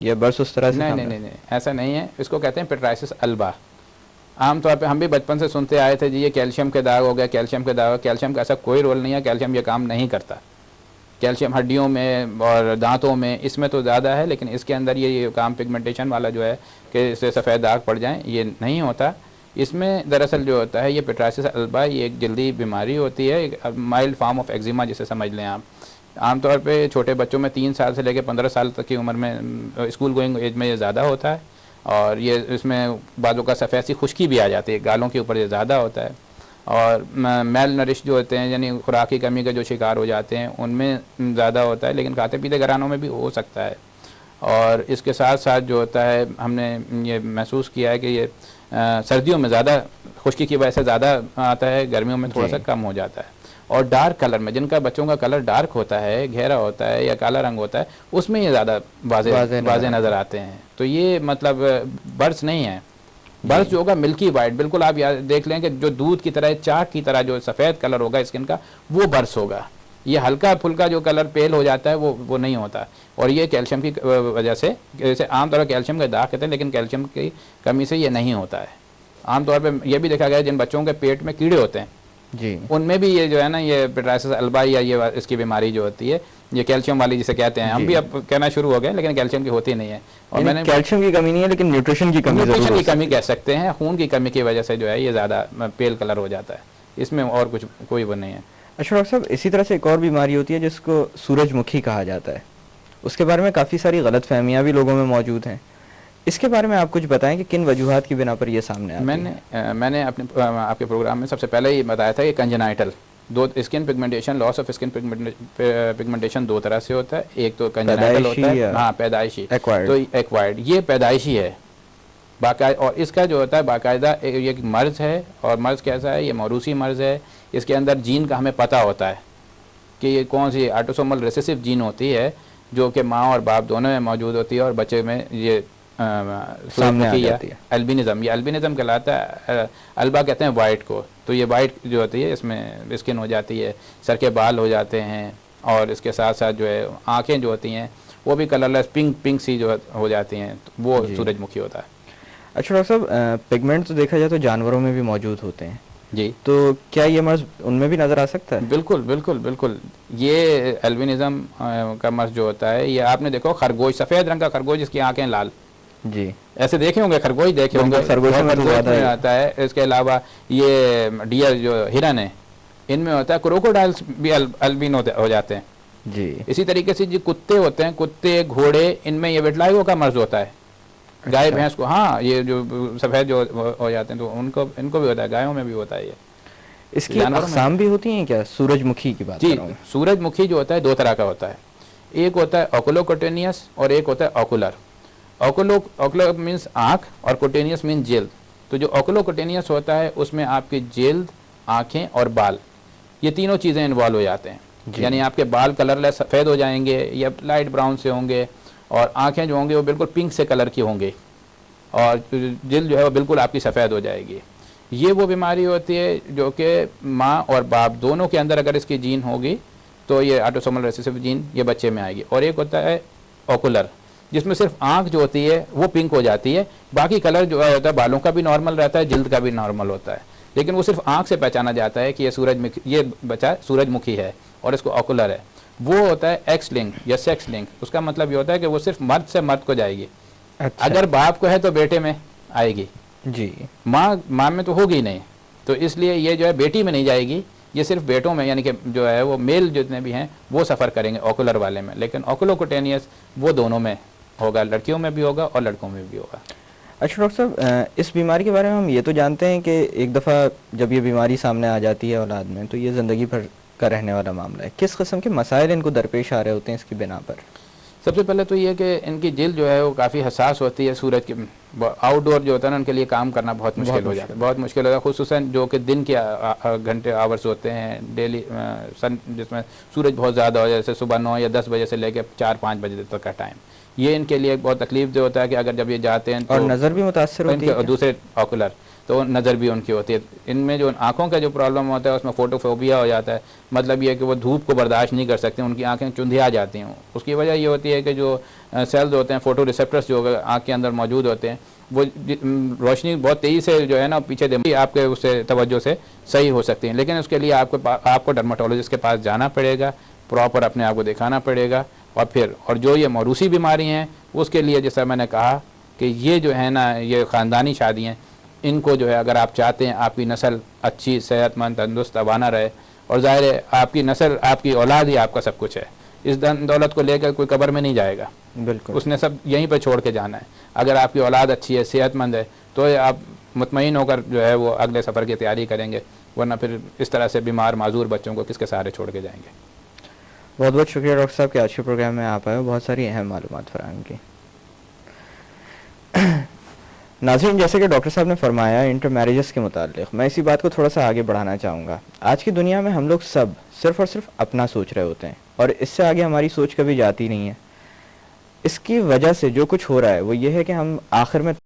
ये बर्स उस तरह से नहीं काम नहीं है? नहीं नहीं, ऐसा नहीं है। इसको कहते हैं पिटराइसिस अल्बा। आमतौर पे हम भी बचपन से सुनते आए थे जी ये कैल्शियम के दाग हो गया, कैल्शियम के दाग। कैल्शियम का ऐसा कोई रोल नहीं है, कैल्शियम ये काम नहीं करता। कैल्शियम हड्डियों में और दांतों में इसमें तो ज़्यादा है, लेकिन इसके अंदर ये काम पिगमेंटेशन वाला जो है कि इससे सफ़ेद दाग पड़ जाएं, ये नहीं होता। इसमें दरअसल जो होता है ये पिटराइसिस अल्बा, ये एक जल्दी बीमारी होती है, एक माइल्ड फॉर्म ऑफ एक्जिमा जिसे समझ लें आप। आमतौर पे छोटे बच्चों में 3 साल से लेकर 15 साल तक की उम्र में, स्कूल गोइंग एज में ये ज़्यादा होता है। और ये इसमें बालों का सफ़ेद सी खुश्की भी आ जाती है, गालों के ऊपर ये ज़्यादा होता है। और मेल नरिश जो होते हैं, यानी खुराक की कमी का जो शिकार हो जाते हैं, उनमें ज़्यादा होता है, लेकिन खाते पीते घरानों में भी हो सकता है। और इसके साथ साथ जो होता है, हमने ये महसूस किया है कि ये सर्दियों में ज़्यादा खुश्की की वजह से ज़्यादा आता है, गर्मियों में थोड़ा सा कम हो जाता है। और डार्क कलर में, जिनका बच्चों का कलर डार्क होता है, गहरा होता है या काला रंग होता है, उसमें ये ज़्यादा वाज़े नज़र आते हैं। तो ये मतलब बर्स नहीं है। बर्स जो होगा मिल्की वाइट, बिल्कुल आप याद देख लें कि जो दूध की तरह, चाक की तरह जो सफ़ेद कलर होगा स्किन का, वो बर्स होगा। ये हल्का फुल्का जो कलर पेल हो जाता है वो नहीं होता। और ये कैल्शियम की वजह से, जैसे आमतौर पर कैल्शियम के दाग कहते हैं, लेकिन कैल्शियम की कमी से ये नहीं होता है। आमतौर पर यह भी देखा गया है जिन बच्चों के पेट में कीड़े होते हैं जी, उनमें भी ये जो है ना, ये पिटराइसिस अल्बा या ये इसकी बीमारी जो होती है, ये कैल्शियम वाली जिसे कहते हैं, हम भी अब कहना शुरू हो गए, लेकिन कैल्शियम की होती नहीं है। और मैंने कैल्शियम की कमी नहीं है, लेकिन न्यूट्रिशन की कमी कह सकते हैं, खून की कमी की वजह से जो है ये ज़्यादा पेल कलर हो जाता है, इसमें और कुछ कोई वो नहीं है। अच्छा डॉक्टर साहब, इसी तरह से एक और बीमारी होती है जिसको सूरजमुखी कहा जाता है। उसके बारे में काफ़ी सारी गलतफहमियां भी लोगों में मौजूद हैं। इसके बारे में आप कुछ बताएं कि किन वजूहात की बिना पर यह सामने आती है? मैंने अपने आपके प्रोग्राम में सबसे पहले ही बताया था कि कंजेनाइटल, दो skin pigmentation, loss of skin pigmentation 2 तरह से होता है। एक तो कंजेनाइटल होता है, हाँ पैदाइशी, तो एक्वायर्ड, ये पैदाइशी है बाकायदा। और इसका जो होता है बाकायदा एक मर्ज़ है। और मर्ज़ कैसा है? ये मौरूसी मर्ज़ है। इसके अंदर जीन का हमें पता होता है कि ये कौन सी ऑटोसोमल रिसेसिव जीन होती है, जो कि माँ और बाप दोनों में मौजूद होती है, और बच्चे में ये सामने आ जाती है। एल्बिनिज्म, ये एल्बिनिज्म कहलाता है। अल्बा कहते हैं वाइट को। तो ये वाइट जो होती है, इसमें स्किन हो जाती है, सर के बाल हो जाते हैं, और इसके साथ साथ जो है आँखें जो होती हैं वो भी कलरलेस पिंक सी जो हो जाती हैं, तो वो सूरजमुखी होता है। अच्छा डॉक्टर साहब, पिगमेंट तो देखा जाए तो जानवरों में भी मौजूद होते हैं जी, तो क्या ये मर्ज उनमें भी नज़र आ सकता है? बिल्कुल बिल्कुल बिल्कुल। ये एल्बिनिज्म का मर्ज जो होता है, ये आपने देखो खरगोश, सफ़ेद रंग का खरगोश जिसकी आंखें लाल, जी ऐसे देखे होंगे, खरगोश देखे होंगे, खरगोश में आता है। इसके अलावा ये डियर जो हिरन है, इनमें होता है। क्रोकोडाइल्स भी अल्बिनो हो जाते हैं जी। इसी तरीके से जो कुत्ते होते हैं, कुत्ते घोड़े, इनमें ये विटलाइगो का मर्ज होता है। गाय भैंस को, हाँ, ये जो सफ़ेद जो हो जाते हैं, तो इनको भी होता है, गायों में भी होता है। ये इसकी अक़साम भी होती हैं क्या? सूरजमुखी की बात कर रहा हूं। सूरजमुखी जो होता है 2 तरह का होता है। एक होता है ओकुलोकुटेनियस और एक होता है ऑकुलर। ओकुलर मीन्स आँख और कुटेनियस मीन जल्द। तो जो ओकुलोकुटेनियस होता है उसमें आपकी जल्द, आँखें और बाल, ये तीनों चीज़ें इन्वॉल्व हो जाते हैं। यानी आपके बाल कलरलेस सफ़ेद हो जाएंगे या लाइट ब्राउन से होंगे, और आँखें जो होंगे वो बिल्कुल पिंक से कलर की होंगी, और जल्द जो है वो बिल्कुल आपकी सफ़ेद हो जाएगी। ये वो बीमारी होती है जो कि माँ और बाप दोनों के अंदर अगर इसकी जीन होगी तो ये ऑटोसोमल रिसेसिव जीन ये बच्चे में आएगी। और एक होता है ओकुलर, जिसमें सिर्फ आँख जो होती है वो पिंक हो जाती है, बाकी कलर जो होता है बालों का भी नॉर्मल रहता है, जल्द का भी नॉर्मल होता है, लेकिन वो सिर्फ आँख से पहचाना जाता है कि ये बच्चा सूरजमुखी है और इसको ओकुलर है। वो होता है एक्स लिंक या सेक्स लिंक। उसका मतलब ये होता है कि वो सिर्फ मर्द से मर्द को जाएगी। अच्छा। अगर बाप को है तो बेटे में आएगी जी, माँ में तो होगी नहीं, तो इसलिए ये जो है बेटी में नहीं जाएगी, ये सिर्फ बेटों में, यानी कि जो है वो मेल जितने भी हैं वो सफ़र करेंगे ओकुलर वाले में। लेकिन ओकुलोकुटेनियस वो दोनों में होगा, लड़कियों में भी होगा और लड़कों में भी होगा। अच्छा डॉक्टर साहब, इस बीमारी के बारे में हम ये तो जानते हैं कि एक दफ़ा जब ये बीमारी सामने आ जाती है औलाद में, तो ये ज़िंदगी भर का रहने वाला मामला है। किस किस्म के मसाइल इनको दरपेश आ रहे होते हैं इसकी बिना पर? सबसे पहले तो ये कि इनकी जल्द जो है वो काफ़ी हसास होती है। सूरज की आउटडोर जो होता है ना, उनके लिए काम करना बहुत मुश्किल हो जाता है, बहुत मुश्किल होता है, खुसूसन जो कि दिन के घंटे आवर्स होते हैं डेली, सन जिसमें सूरज बहुत ज़्यादा हो जाए, जैसे सुबह 9 या 10 बजे से लेकर 4-5 बजे तक का टाइम, ये इनके लिए बहुत तकलीफ दे होता है कि अगर जब ये जाते हैं और तो नज़र भी मुतासर होती है इनके दूसरे ऑकुलर, तो नज़र भी उनकी होती है। इनमें जो आँखों का जो प्रॉब्लम होता है उसमें फोटोफोबिया हो जाता है, मतलब ये है कि वो धूप को बर्दाश्त नहीं कर सकते, उनकी आँखें चुंधिया जाती हैं। उसकी वजह ये होती है कि जो सेल्स होते हैं, फोटो रिसेप्टर्स जो आँख के अंदर मौजूद होते हैं, वो रोशनी बहुत तेज़ी से जो है ना पीछे दे आपके उससे तवज्जो से सही हो सकती है। लेकिन उसके लिए आपको डर्माटोलॉजिस्ट के पास जाना पड़ेगा, प्रॉपर अपने आप को दिखाना पड़ेगा। और फिर और जो ये मौरूसी बीमारी हैं उसके लिए जैसा मैंने कहा कि ये जो है ना ये ख़ानदानी शादियाँ, इनको जो है अगर आप चाहते हैं आपकी नस्ल अच्छी, सेहतमंद, तंदुरुस्त, अवाना रहे, और ज़ाहिर है आपकी नस्ल, आपकी औलाद ही आपका सब कुछ है। इस धन दौलत को लेकर कोई कब्र में नहीं जाएगा, बिल्कुल, उसने सब यहीं पर छोड़ के जाना है। अगर आपकी औलाद अच्छी है, सेहतमंद है, तो आप मुतमईन होकर जो है वो अगले सफ़र की तैयारी करेंगे, वरना फिर इस तरह से बीमार माजूर बच्चों को किसके सहारे छोड़ के जाएंगे। बहुत बहुत शुक्रिया डॉक्टर साहब कि आज के प्रोग्राम में आप आए, बहुत सारी अहम मालूमात फराहम की। नाज़रीन, जैसे कि डॉक्टर साहब ने फरमाया इंटर मैरिजेस के मुताल्लिक, मैं इसी बात को थोड़ा सा आगे बढ़ाना चाहूँगा। आज की दुनिया में हम लोग सब सिर्फ़ और सिर्फ अपना सोच रहे होते हैं और इससे आगे हमारी सोच कभी जाती नहीं है। इसकी वजह से जो कुछ हो रहा है वो ये है कि हम आखिर में